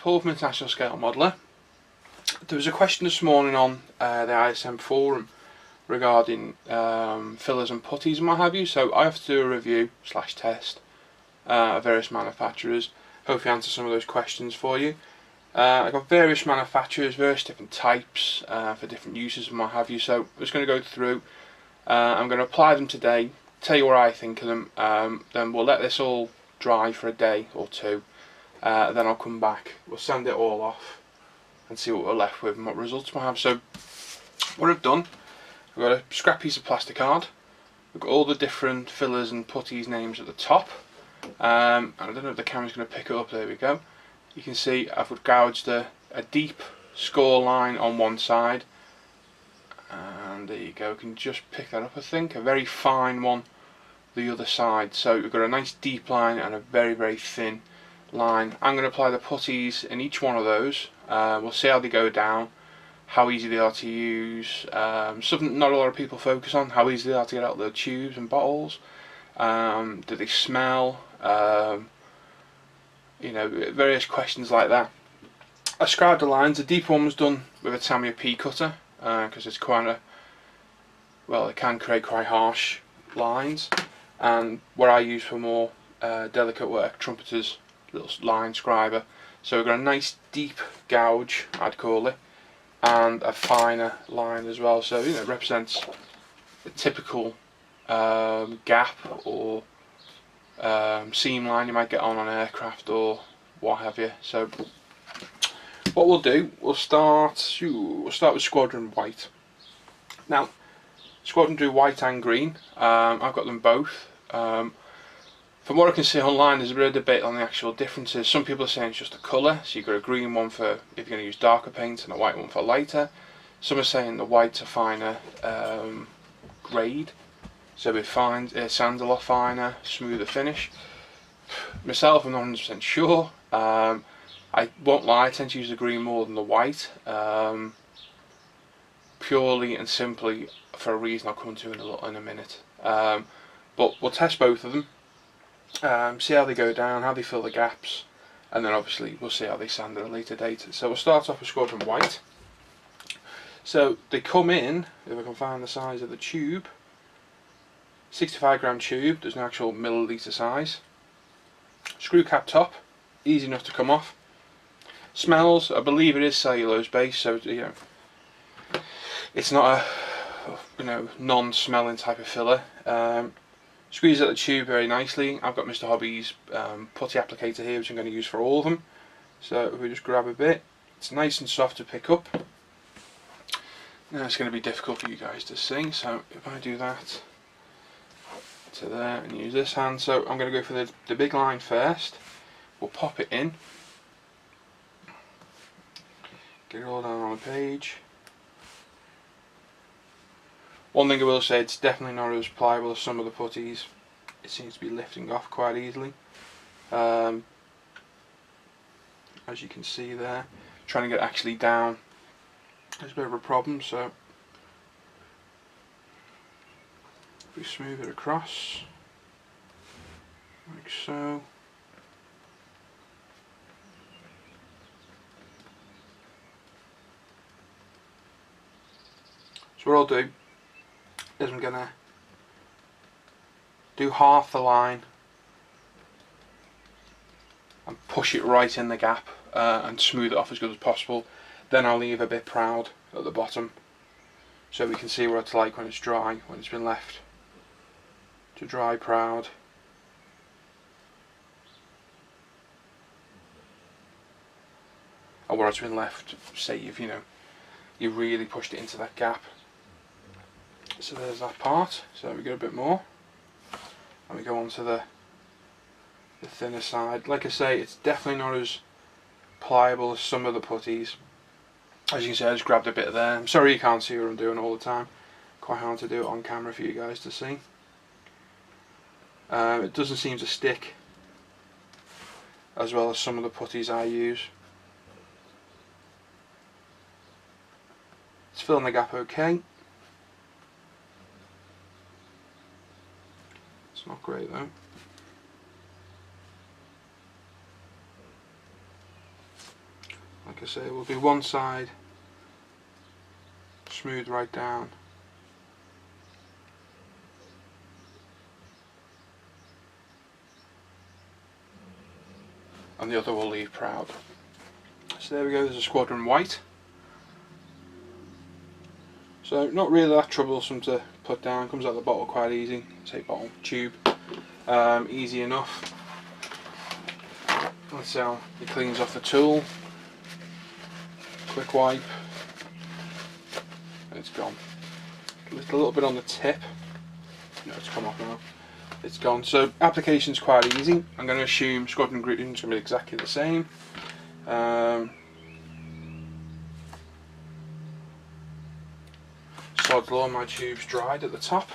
Paul from International Scale Modeller. There was a question this morning on the ISM forum regarding fillers and putties and what have you, so I have to do a review / test of various manufacturers. Hopefully answer some of those questions for you. I've got various manufacturers, various different types for different uses and what have you, so I'm just going to go through. I'm going to apply them today, tell you what I think of them, then we'll let this all dry for a day or two, then I'll come back, we'll sand it all off and see what we're left with and what results we'll have. So what I've done, I've got a scrap piece of plastic card, we've got all the different fillers and putties names at the top, and I don't know if the camera's going to pick it up, there we go. You can see I've gouged a deep score line on one side, and there you go, you can just pick that up I think, a very fine one the other side. So we've got a nice deep line and a very, very thin line. I'm going to apply the putties in each one of those. We'll see how they go down, how easy they are to use, something not a lot of people focus on, how easy they are to get out of the tubes and bottles, do they smell, you know, various questions like that. I scribed the lines. The deep one was done with a Tamiya P cutter because it's quite a, well, it can create quite harsh lines, and what I use for more delicate work, trumpeter's little line scriber. So we've got a nice deep gouge, I'd call it, and a finer line as well, so you know, it represents a typical gap or seam line you might get on an aircraft or what have you. So what we'll do, we'll start with Squadron White. Now Squadron do white and green, I've got them both. From what I can see online, there's a bit of debate on the actual differences. Some people are saying it's just a colour, so you've got a green one for if you're going to use darker paint and a white one for lighter. Some are saying the white's a finer grade, so it sands a lot finer, smoother finish. Myself, I'm not 100% sure. I won't lie, I tend to use the green more than the white, purely and simply for a reason I'll come to in a minute. But we'll test both of them. See how they go down, how they fill the gaps, and then obviously we'll see how they sand at a later date. So we'll start off with Squadron White. So they come in, if I can find the size of the tube, 65 gram tube, there's an actual milliliter size. Screw cap top, easy enough to come off. Smells, I believe it is cellulose based, so you know, it's not a non-smelling type of filler. Squeeze out the tube very nicely. I've got Mr. Hobby's putty applicator here, which I'm going to use for all of them. So if we just grab a bit, it's nice and soft to pick up. Now it's going to be difficult for you guys to see, so if I do that to there and use this hand, so I'm going to go for the big line first. We'll pop it in, get it all down on the page. One thing I will say, it's definitely not as pliable as some of the putties. It seems to be lifting off quite easily. As you can see there, trying to get it actually down is a bit of a problem, so if we smooth it across, like so. So what I'll do is I'm going to do half the line and push it right in the gap and smooth it off as good as possible. Then I'll leave a bit proud at the bottom so we can see what it's like when it's dry, when it's been left to dry proud. Or what it's been left, say you really pushed it into that gap. So there's that part, so we get a bit more and we go on to the thinner side. Like I say, it's definitely not as pliable as some of the putties. As you can see, I just grabbed a bit there. I'm sorry you can't see what I'm doing all the time. Quite hard to do it on camera for you guys to see. It doesn't seem to stick as well as some of the putties I use. It's filling the gap okay. It's not great though. like I say, we'll do one side, smooth right down, and the other we'll leave proud. So there we go, there's a Squadron white. So not really that troublesome to put down, comes out of the bottle quite easy, say bottle, tube, easy enough. Let's see how it cleans off the tool, quick wipe, and it's gone. A little bit on the tip, no, it's come off now, it's gone. So application's quite easy. I'm going to assume Squadron Green is going to be exactly the same. Sod's law, my tube's dried at the top.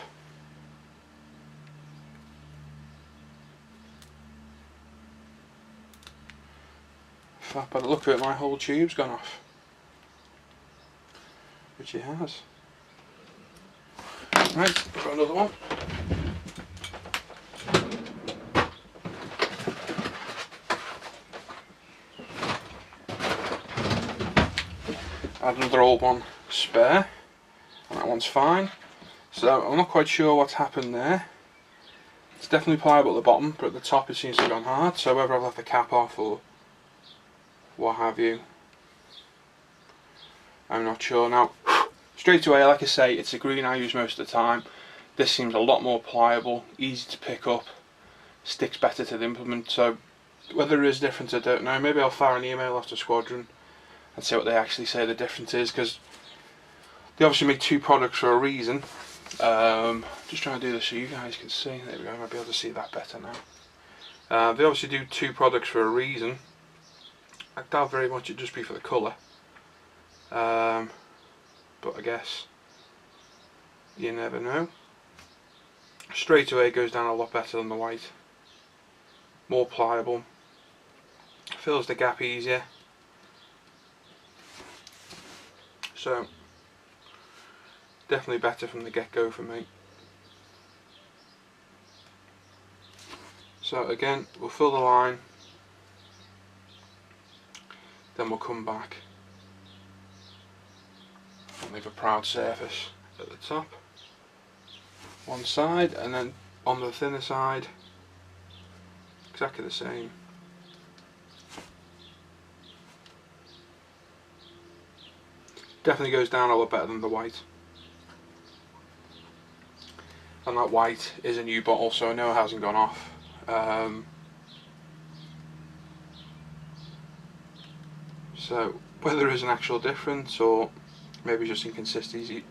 By the look of it, my whole tube's gone off, which it has. Right, got another one. Add another old one spare, and that one's fine. So I'm not quite sure what's happened there. It's definitely pliable at the bottom, but at the top it seems to have gone hard. So whether I've left the cap off or what have you, I'm not sure. Now, straight away, like I say, it's a green I use most of the time. This seems a lot more pliable, easy to pick up, sticks better to the implement. So whether it is different, I don't know. Maybe I'll fire an email off to Squadron and see what they actually say the difference is, because they obviously make two products for a reason. Just trying to do this so you guys can see. There we go, I might be able to see that better now. They obviously do two products for a reason. I doubt very much it'd just be for the colour. But I guess you never know. Straight away it goes down a lot better than the white. More pliable. Fills the gap easier. So definitely better from the get-go for me. So again, we'll fill the line, then we'll come back and leave a proud surface at the top, one side, and then on the thinner side exactly the same. Definitely goes down a lot better than the white. And that white is a new bottle, so I know it hasn't gone off. So whether there is an actual difference or maybe just inconsistencies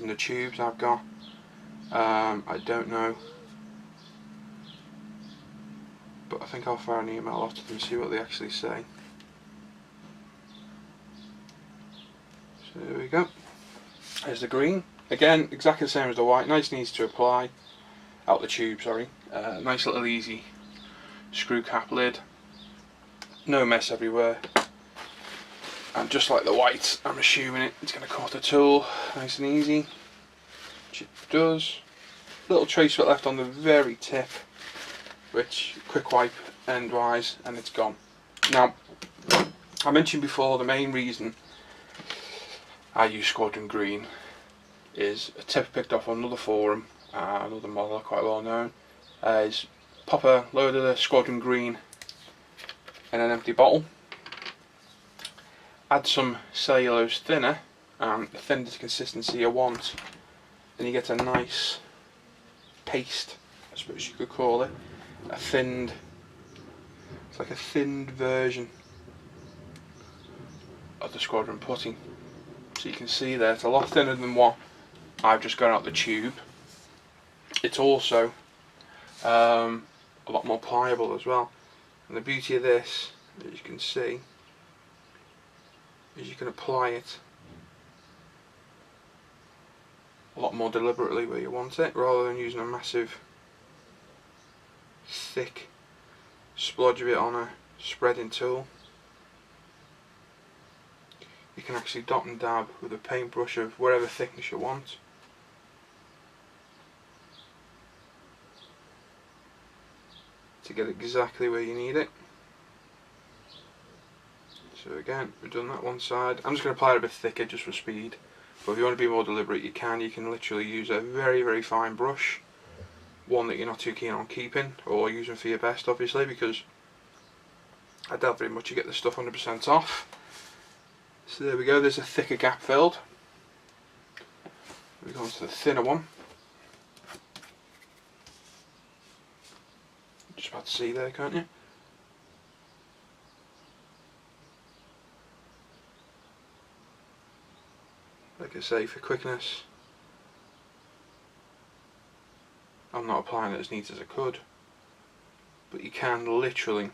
in the tubes I've got, I don't know. But I think I'll fire an email off to them and see what they actually say. So there we go. There's the green. Again, exactly the same as the white. Nice and easy to apply. Out the tube, sorry. Nice little easy screw cap lid. No mess everywhere. And just like the white, I'm assuming it's going to cut the tool nice and easy. Which it does. Little trace bit left on the very tip, which quick wipe endwise, and it's gone. Now, I mentioned before the main reason I use Squadron Green is a tip I picked off on another forum, another model quite well known, is pop a load of the Squadron Green in an empty bottle, add some cellulose thinner, the thinnest consistency you want, then you get a nice paste, I suppose you could call it, it's like a thinned version of the Squadron Putty. So you can see there, it's a lot thinner than what I've just got out the tube. It's also a lot more pliable as well. And the beauty of this, as you can see, is you can apply it a lot more deliberately where you want it, rather than using a massive thick splodge of it on a spreading tool. You can actually dot and dab with a paintbrush of whatever thickness you want. To get exactly where you need it. So again, we've done that one side. I'm just going to apply it a bit thicker just for speed. But if you want to be more deliberate, you can. You can literally use a very, very fine brush. One that you're not too keen on keeping, or using for your best, obviously, because I doubt very much you get the stuff 100% off. So there we go, there's a thicker gap filled. We go on to the thinner one. Just about to see there, can't you? Like I say, for quickness, I'm not applying it as neat as I could, but you can literally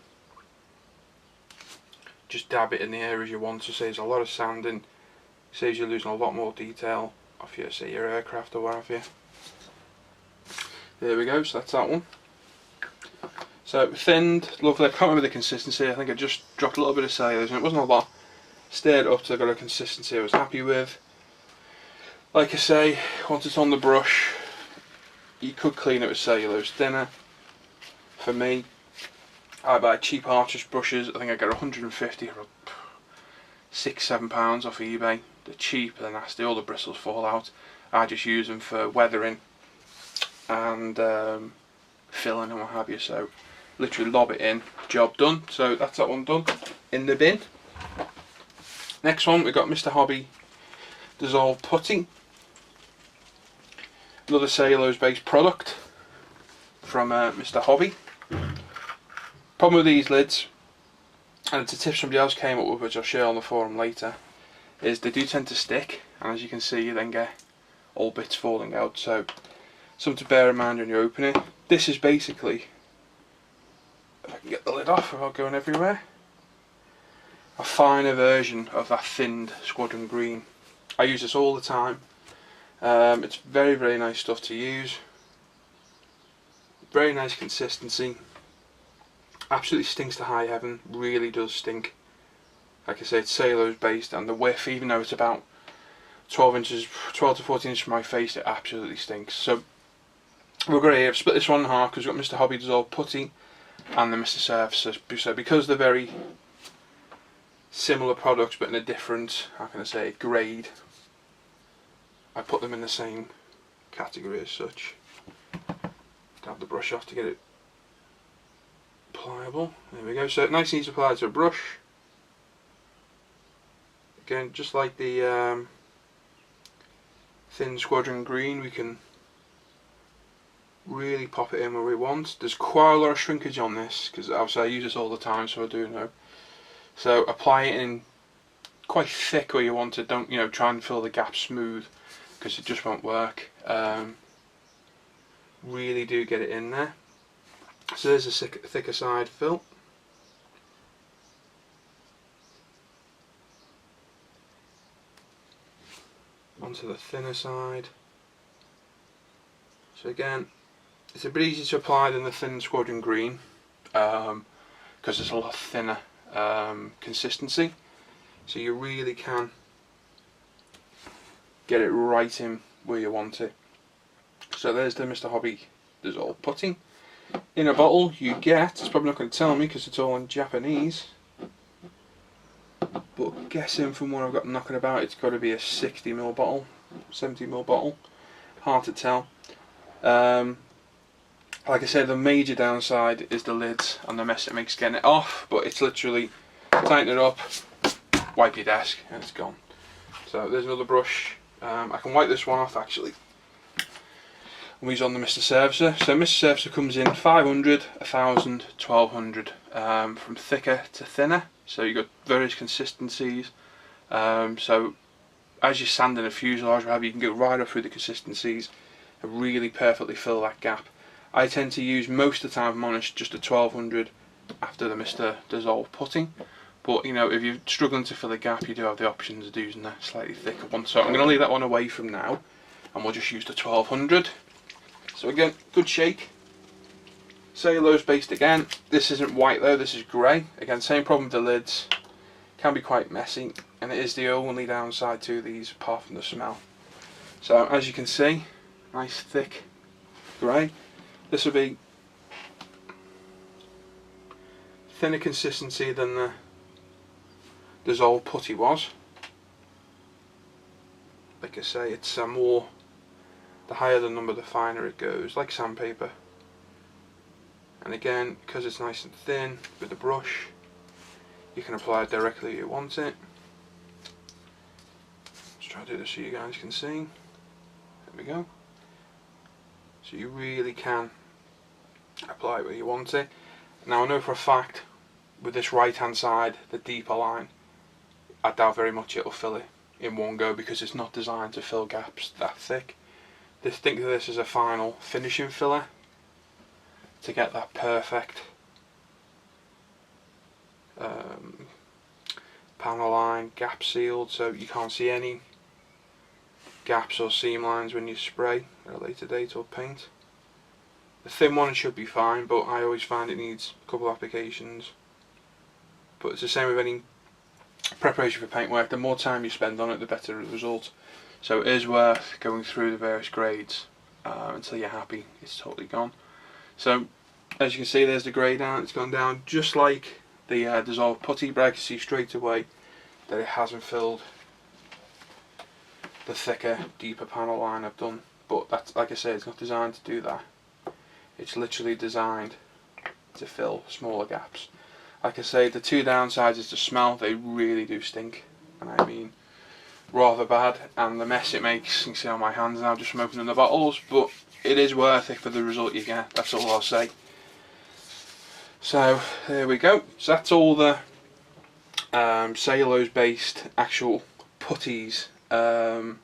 just dab it in the areas you want. So saves a lot of sanding, saves you losing a lot more detail off your, say, your aircraft or what have you. There we go, so that's that one. So thinned, lovely. I can't remember the consistency. I think I just dropped a little bit of cellulose and it wasn't a lot. Stirred up till I got a consistency I was happy with. Like I say, once it's on the brush, you could clean it with cellulose thinner. For me, I buy cheap artist brushes. I think I get 150 for £6-7 off of eBay. They're cheap, they're nasty, all the bristles fall out. I just use them for weathering and filling and what have you. So literally lob it in, job done. So that's that one done, in the bin. Next one, we've got Mr. Hobby Dissolve Putty. Another cellulose based product from Mr. Hobby. Problem with these lids, and it's a tip somebody else came up with which I'll share on the forum later, is they do tend to stick, and as you can see you then get all bits falling out, so something to bear in mind when you open it. This is basically, if I can get the lid off without going everywhere, a finer version of that thinned Squadron Green. I use this all the time. It's very, very nice stuff to use. Very nice consistency. Absolutely stinks to high heaven. Really does stink. Like I say, it's cellulose based, and the whiff, even though it's about 12 to 14 inches from my face, it absolutely stinks. So we're going to split this one in half because we've got Mr. Hobby Dissolve Putty and the Mr. Surfacer. So because they're very similar products but in a different, how can I say, grade, I put them in the same category as such. Dab the brush off to get it pliable. There we go. So nice and easy to apply to a brush. Again, just like the thin Squadron Green, we can really pop it in where we want. There's quite a lot of shrinkage on this because obviously I use this all the time, so I do know. So apply it in quite thick where you want it. Don't, try and fill the gap smooth because it just won't work. Really do get it in there. So there's a thicker side fill. Onto the thinner side. So again, it's a bit easier to apply than the thin Squadron Green because it's a lot thinner consistency. So you really can get it right in where you want it. So there's the Mr. Hobby Dissolve Putty. In a bottle you get, it's probably not going to tell me because it's all in Japanese, but guessing from what I've got knocking about, it's got to be a 60ml bottle, 70ml bottle, hard to tell. Like I said, the major downside is the lids and the mess it makes getting it off, but it's literally tighten it up, wipe your desk and it's gone. So there's another brush. I can wipe this one off actually. And we use on the Mr. Surfacer. So Mr. Surfacer comes in 500, 1000, 1200, from thicker to thinner. So you've got various consistencies. So as you're sanding a fuselage, you can go right up through the consistencies and really perfectly fill that gap. I tend to use most of the time, if I'm honest, just a 1200 after the Mr. Dissolve Putting. But if you're struggling to fill a gap, you do have the options of using a slightly thicker one. So I'm going to leave that one away from now, and we'll just use the 1200. So again, good shake. Cellulose based again. This isn't white though, this is grey. Again, same problem with the lids. Can be quite messy, and it is the only downside to these apart from the smell. So as you can see, nice thick grey. This will be thinner consistency than the dissolved putty was. Like I say, it's more, the higher the number the finer it goes, like sandpaper. And again, because it's nice and thin with the brush, you can apply it directly where you want it. Let's try to do this so you guys can see. There we go. So you really can apply it where you want it. Now I know for a fact with this right hand side, the deeper line, I doubt very much it'll fill it in one go because it's not designed to fill gaps that thick. Just think of this as a final finishing filler to get that perfect panel line gap sealed, so you can't see any gaps or seam lines when you spray at a later date or paint. The thin one should be fine, but I always find it needs a couple of applications. But it's the same with any preparation for paintwork. The more time you spend on it, the better the result. So it is worth going through the various grades until you're happy it's totally gone. So as you can see, there's the grey down. It's gone down just like the dissolved putty, but I can see straight away that it hasn't filled the thicker, deeper panel line I've done. But that's, like I say, it's not designed to do that. It's literally designed to fill smaller gaps. Like I say, the two downsides is the smell. They really do stink, and I mean rather bad, and the mess it makes. You can see on my hands now just from opening the bottles, but it is worth it for the result you get. That's all I'll say. So there we go. So that's all the cellulose based actual putties. I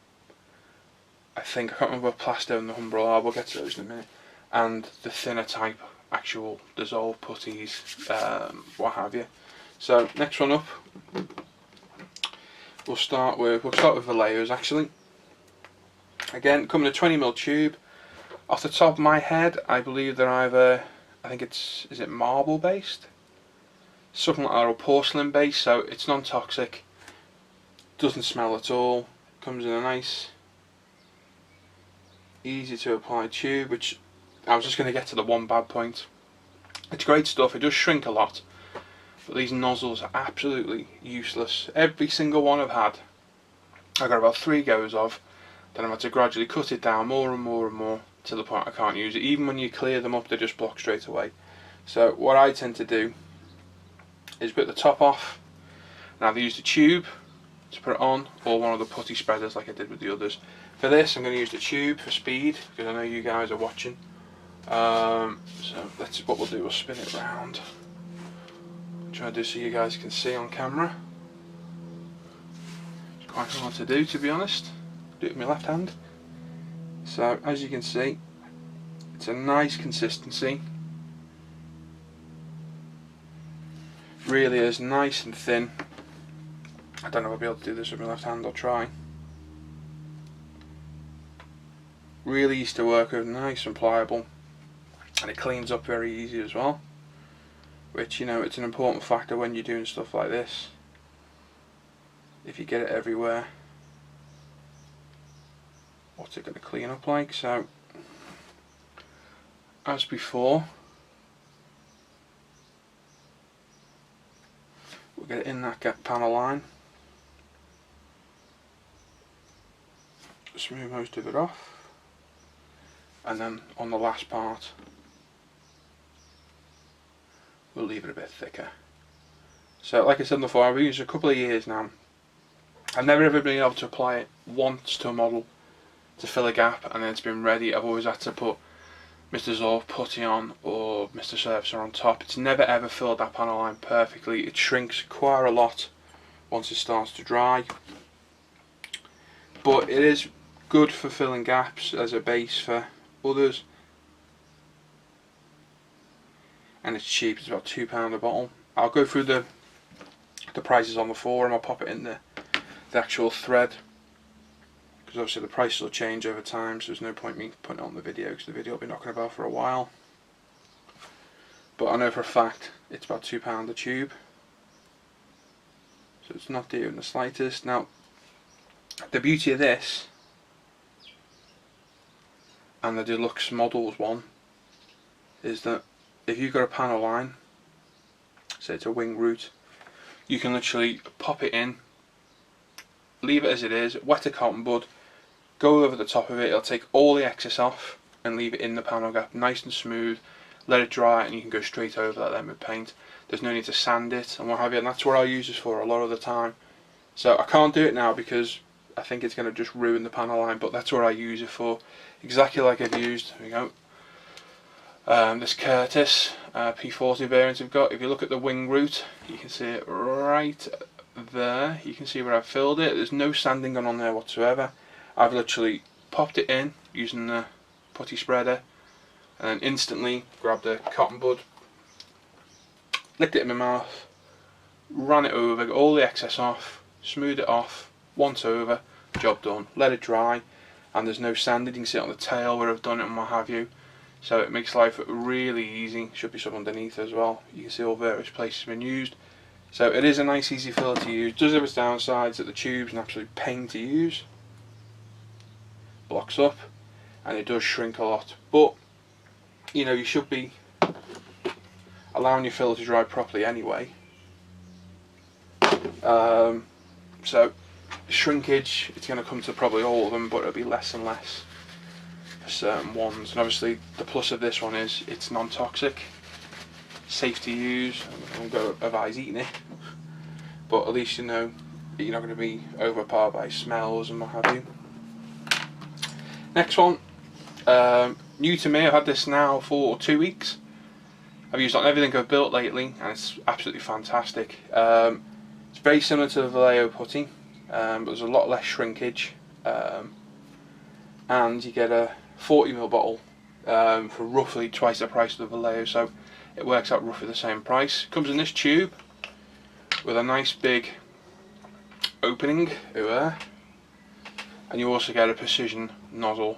think, I can't remember what Plasto and the Humbrol are, we'll get to those in a minute, and the thinner type actual dissolved putties, what have you. So next one up, we'll start with Vallejos actually. Again, coming in a 20mm tube. Off the top of my head, I believe they're either, I think it's, is it marble based? Something like that, or porcelain based, so it's non-toxic, doesn't smell at all, comes in a nice, easy to apply tube, which I was just going to get to the one bad point. It's great stuff, it does shrink a lot, but these nozzles are absolutely useless. Every single one I've had, I got about 3 goes of, then I've had to gradually cut it down more and more and more to the point I can't use it. Even when you clear them up, they just block straight away. So what I tend to do is put the top off, and either use the tube to put it on, or one of the putty spreaders like I did with the others. For this I'm going to use the tube for speed, because I know you guys are watching. So that's what we'll do, we'll spin it round. Try to do so you guys can see on camera. It's quite hard to do, to be honest. Do it with my left hand. So as you can see, it's a nice consistency. Really is nice and thin. I don't know if I'll be able to do this with my left hand, I'll try. Really easy to work with, nice and pliable, and it cleans up very easy as well, which, you know, it's an important factor when you're doing stuff like this. If you get it everywhere, what's it going to clean up like? So as before, we'll get it in that panel line, smooth most of it off, and then on the last part we'll leave it a bit thicker. So like I said before, I've used it a couple of years now. I've never ever been able to apply it once to a model to fill a gap and then it's been ready. I've always had to put Mr. Dissolved Putty on or Mr. Surfacer on top. It's never ever filled that panel line perfectly. It shrinks quite a lot once it starts to dry, but it is good for filling gaps as a base for others, and it's cheap. It's about £2 a bottle. I'll go through the prices on the forum. I'll pop it in the actual thread, because obviously the prices will change over time, so there's no point me putting it on the video, because the video will be knocking about for a while. But I know for a fact it's about £2 a tube, so it's not dear in the slightest. Now the beauty of this and the deluxe models one is that if you've got a panel line, say it's a wing root, you can literally pop it in, leave it as it is, wet a cotton bud, go over the top of it, it'll take all the excess off and leave it in the panel gap nice and smooth, let it dry, and you can go straight over that then with paint. There's no need to sand it and what have you, and that's what I use this for a lot of the time. So I can't do it now because I think it's going to just ruin the panel line, but that's what I use it for, exactly like I've used, there we go, this Curtis P40 variant I've got. If you look at the wing root, you can see it right there, you can see where I've filled it. There's no sanding going on there whatsoever. I've literally popped it in using the putty spreader and then instantly grabbed a cotton bud, licked it in my mouth, ran it over, got all the excess off, smooth it off, once over, job done. Let it dry, and there's no sanding. You can see it on the tail where I've done it and what have you. So it makes life really easy. Should be some underneath as well. You can see all various places been used. So it is a nice easy filler to use. Does have its downsides that the tube's an absolute pain to use. Blocks up, and it does shrink a lot. But you know, you should be allowing your filler to dry properly anyway. So shrinkage, it's going to come to probably all of them, but it'll be less and less for certain ones. And obviously the plus of this one is it's non-toxic, safe to use. I won't go advise eating it, but at least you know that you're not going to be overpowered by smells and what have you. Next one, new to me. I've had this now for 2 weeks. I've used it on everything I've built lately, and it's absolutely fantastic. It's very similar to the Vallejo putty, but there's a lot less shrinkage, and you get a 40ml bottle for roughly twice the price of the Vallejo, so it works out roughly the same price. It comes in this tube with a nice big opening over, and you also get a precision nozzle.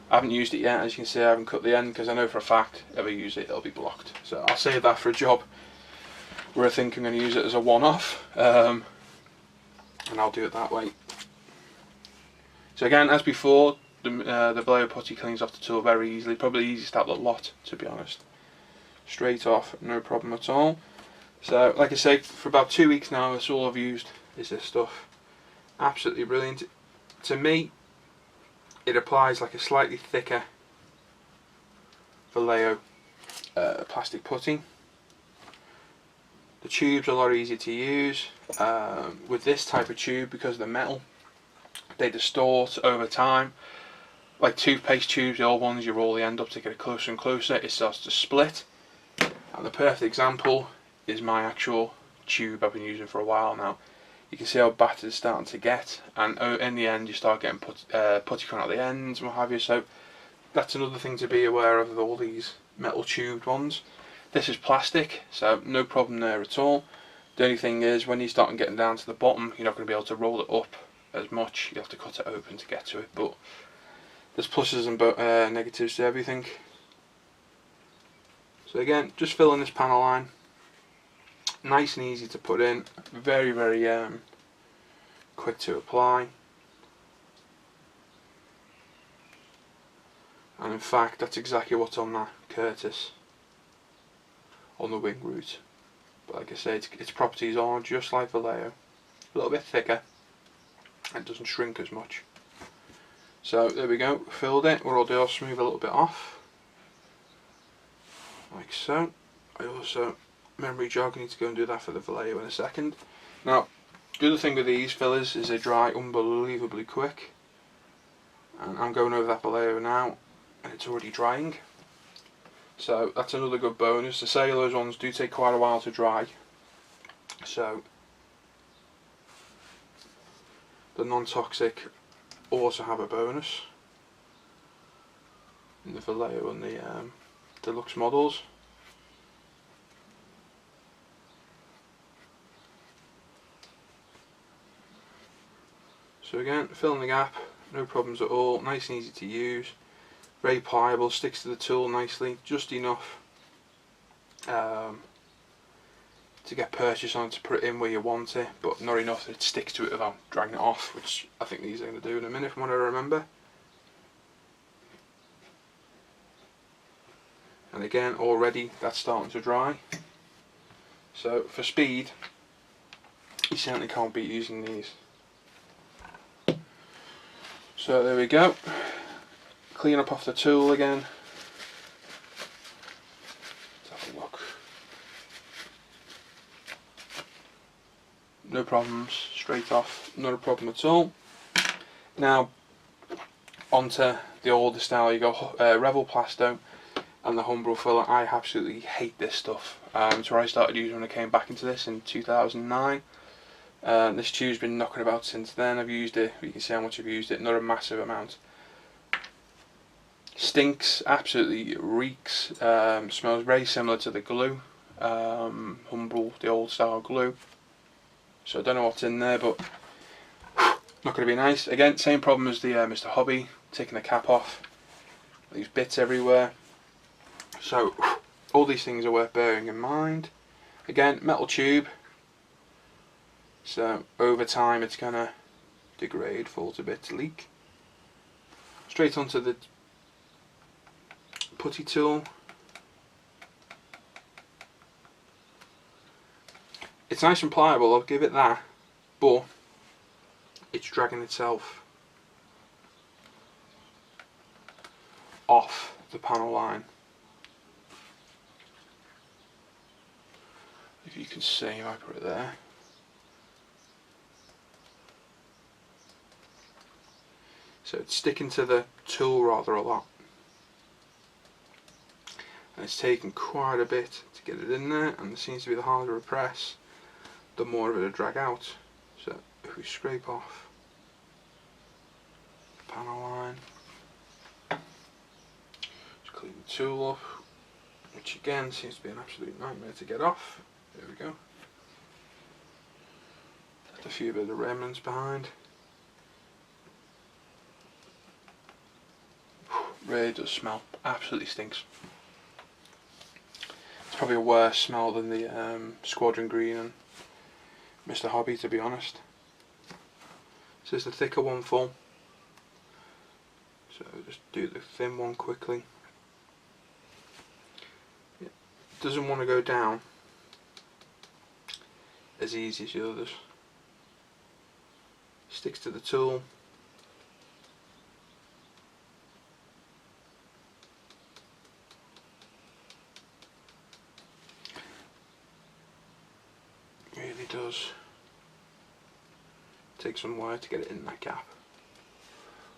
I haven't used it yet, as you can see. I haven't cut the end because I know for a fact if I use it, it'll be blocked. So I'll save that for a job where I think I'm going to use it as a one-off, and I'll do it that way. So again, as before, the Vallejo putty cleans off the tool very easily. Probably the easiest out of the lot, to be honest. Straight off, no problem at all. So like I say, for about 2 weeks now, that's all I've used is this stuff. Absolutely brilliant. To me, it applies like a slightly thicker Vallejo plastic putty. The tube's a lot easier to use. With this type of tube, because of the metal, they distort over time. Like toothpaste tubes, the old ones, you roll the end up to get it closer and closer, it starts to split. And the perfect example is my actual tube I've been using for a while now. You can see how battered it's starting to get, and in the end you start getting putty coming out the ends and what have you. So that's another thing to be aware of with all these metal tubed ones. This is plastic, so no problem there at all. The only thing is, when you start getting down to the bottom, you're not going to be able to roll it up as much. You have to cut it open to get to it, but there's pluses and negatives to everything. So again, just filling this panel line. Nice and easy to put in, very quick to apply, and in fact that's exactly what's on that Curtis on the wing root. But like I say, its properties are just like Vallejo, a little bit thicker and doesn't shrink as much. So there we go, filled it. What I'll do, I'll smooth a little bit off like so. I also memory jog, I need to go and do that for the Vallejo in a second. Now, the other thing with these fillers is they dry unbelievably quick, and I'm going over that Vallejo now and it's already drying, so that's another good bonus. The cellulose ones do take quite a while to dry, so the non-toxic also have a bonus in the Vallejo and the Deluxe models. So again, filling the gap, no problems at all, nice and easy to use, very pliable, sticks to the tool nicely, just enough to get purchase on to put it in where you want it, but not enough that it sticks to it without dragging it off, which I think these are going to do in a minute from what I remember. And again, already that's starting to dry. So for speed, you certainly can't beat using these. So there we go. Clean up off the tool again. Let's have a look. No problems, straight off, not a problem at all. Now onto the older style. You go Revell Plasto and the Humbrol filler. I absolutely hate this stuff. It's where I started using when I came back into this in 2009. This tube's been knocking about since then. I've used it, you can see how much I've used it, not a massive amount. Stinks, absolutely reeks, smells very similar to the glue, Humbrol, the old style glue. So I don't know what's in there, but not going to be nice. Again, same problem as the Mr. Hobby, taking the cap off, these bits everywhere. So all these things are worth bearing in mind. Again, metal tube, so over time it's going to degrade, fall to bits, leak. Straight onto the putty tool. It's nice and pliable, I'll give it that, but it's dragging itself off the panel line. If you can see, if I put it there. So it's sticking to the tool rather a lot. And it's taken quite a bit to get it in there, and it seems to be the harder a press, the more of it will drag out. So if we scrape off the panel line, just clean the tool up, which again seems to be an absolute nightmare to get off. There we go. Left a few bit of remnants behind. Really does smell, absolutely stinks. It's probably a worse smell than the Squadron Green and Mr. Hobby, to be honest. So it's the thicker one full. So just do the thin one quickly. It doesn't want to go down as easy as the others. Sticks to the tool. Really does take some work to get it in that gap.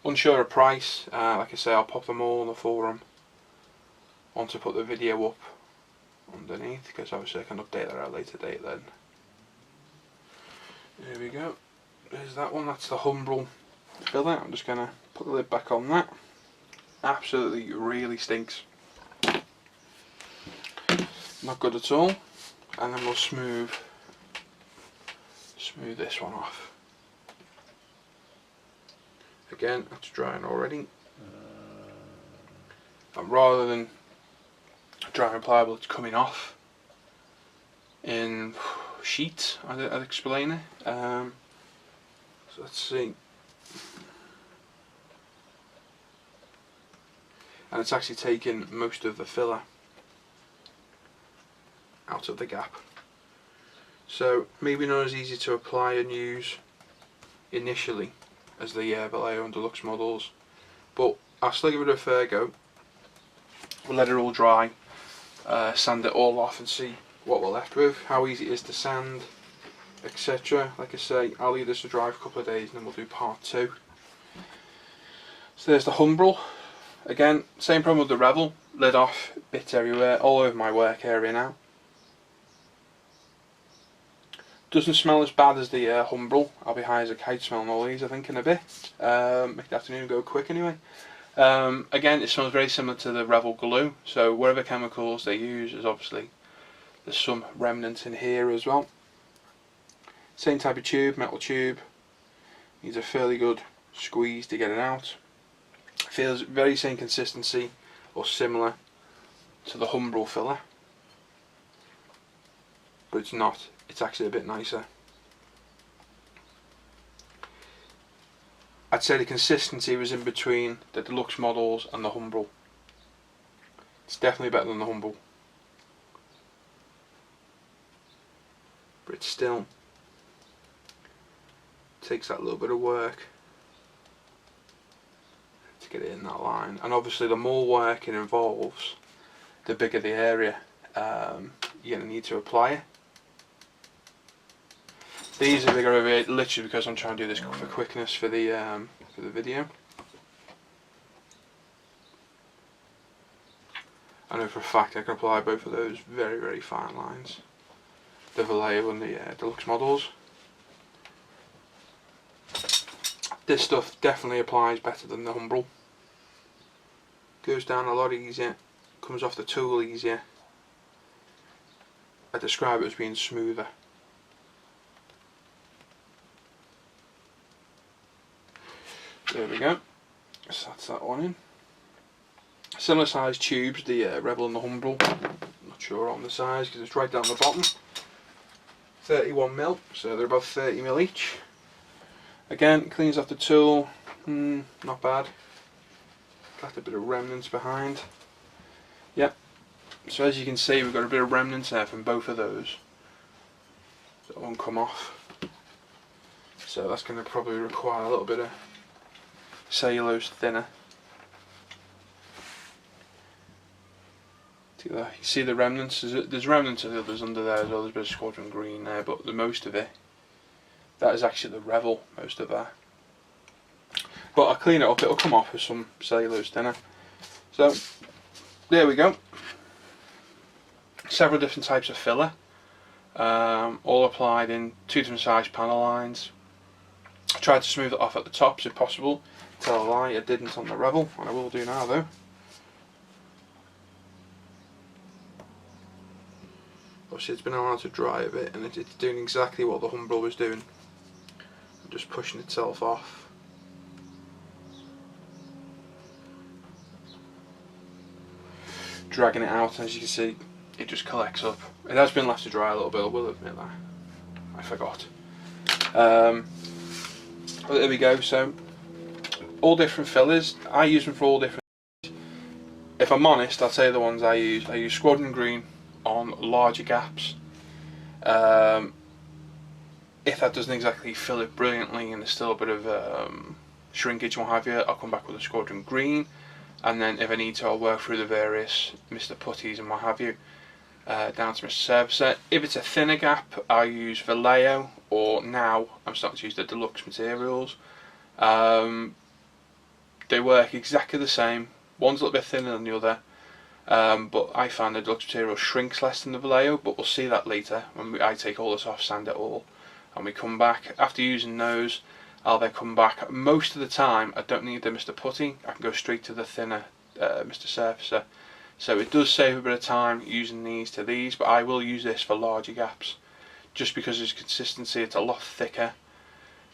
Unsure of price, like I say, I'll pop them all on the forum. Want to put the video up underneath, because obviously I can update that at a later date then. There we go. There's that one, that's the Humbrol filler. I'm just going to put the lid back on that. Absolutely really stinks. Not good at all. And then we'll smooth this one off. Again, that's drying already. And rather than dry and pliable, it's coming off in sheets, I'd explain it. So let's see. And it's actually taken most of the filler out of the gap. So maybe not as easy to apply and use initially as the Vallejo and Deluxe models, but I'll still give it a fair go. We'll let it all dry, sand it all off and see what we're left with, how easy it is to sand, etc. Like I say, I'll leave this to dry for a couple of days and then we'll do part 2. So there's the Humbrol. Again, same problem with the Revell, lid off, bits everywhere, all over my work area now. Doesn't smell as bad as the Humbrol. I'll be high as a kite smelling all these, I think, in a bit. Make the afternoon go quick anyway. Again, it smells very similar to the Revell glue, so whatever chemicals they use is obviously, there's some remnants in here as well. Same type of tube, metal tube. Needs a fairly good squeeze to get it out. Feels very same consistency or similar to the Humbrol filler, but it's not. It's actually a bit nicer. I'd say the consistency was in between the Deluxe models and the Humbrol. It's definitely better than the Humbrol, but it's still takes that little bit of work to get it in that line, and obviously the more work it involves, the bigger the area you're going to need to apply it. These are bigger over here literally because I'm trying to do this for quickness for the video. I know for a fact I can apply both of those very, very fine lines, the Vallejo and the Deluxe models. This stuff definitely applies better than the Humbrol. Goes down a lot easier, comes off the tool easier. I describe it as being smoother. There we go. So that's that one in. Similar size tubes, the Revell and the Humbrol. Not sure on the size because it's right down the bottom. 31mm, so they're about 30mm each. Again, cleans off the tool. Not bad. Got a bit of remnants behind. Yep. So as you can see, we've got a bit of remnants there from both of those. That won't come off. So that's going to probably require a little bit of cellulose thinner. You see the remnants? There's remnants of the others under there as well. There's a bit of Squadron green there, but the most of it, that is actually the Revell, most of that. But I'll clean it up, it'll come off with some cellulose thinner. So, there we go. Several different types of filler, all applied in 2 different size panel lines. I tried to smooth it off at the tops if possible. Tell a lie, I didn't on the Revell, and I will do now though. Obviously it's been allowed to dry a bit, and it's doing exactly what the Humbrol was doing. Just pushing itself off. Dragging it out, and as you can see, it just collects up. It has been left to dry a little bit, I will admit that. I forgot. But there we go, so all different fillers. I use them for all different. If I'm honest, I'll tell you the ones I use Squadron green on larger gaps. If that doesn't exactly fill it brilliantly and there's still a bit of shrinkage and what have you, I'll come back with a Squadron green, and then if I need to, I'll work through the various Mr. Putties and what have you down to Mr. Surfacer. If it's a thinner gap, I use Vallejo, or now I'm starting to use the Deluxe Materials. They work exactly the same. One's a little bit thinner than the other, but I find the Deluxe Material shrinks less than the Vallejo, but we'll see that later when I take all this off, sand it all, and we come back. After using those, I'll then come back. Most of the time I don't need the Mr. Putty, I can go straight to the thinner Mr. Surfacer. So it does save a bit of time using these to these, but I will use this for larger gaps just because there's consistency. It's a lot thicker,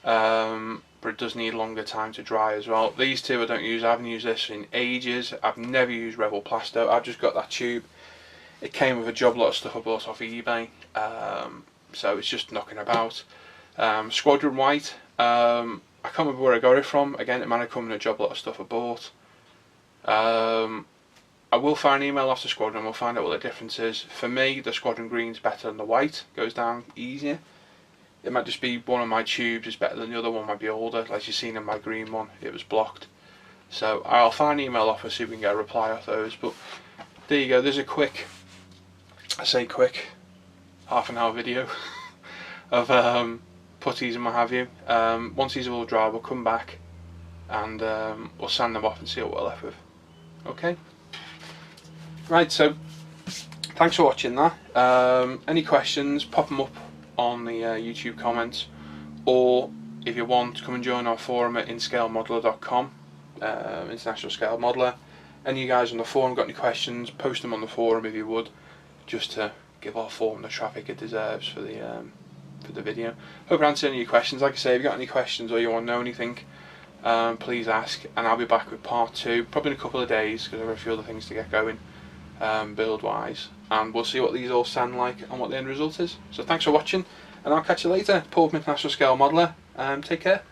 but it does need longer time to dry as well. These two I don't use. I haven't used this in ages. I've never used Revell Plasto. I've just got that tube. It came with a job lot of stuff I bought off eBay, so it's just knocking about. Squadron white, I can't remember where I got it from. Again, it might have come in a job lot of stuff I bought. I will fire an email off to Squadron, we'll find out what the difference is. For me, the Squadron green's better than the white, goes down easier. It might just be one of my tubes is better than the other one, might be older, like you've seen in my green one, it was blocked. So I'll fire an email off and see if we can get a reply off those. But there you go, there's a quick, I say quick, half-an-hour video of putties and what have you. Once these are all dry, we'll come back and we'll sand them off and see what we're left with. Okay? Right, so thanks for watching that. Any questions, pop them up on the YouTube comments, or if you want, come and join our forum at inscalemodeler.com, International Scale Modeler. Any of you guys on the forum got any questions, post them on the forum if you would, just to give our forum the traffic it deserves for the video. Hope I answered any of your questions. Like I say, if you got any questions or you want to know anything, please ask, and I'll be back with part 2 probably in a couple of days because I've got a few other things to get going build wise, and we'll see what these all sound like and what the end result is. So thanks for watching, and I'll catch you later. Paul from International Scale Modeler, take care.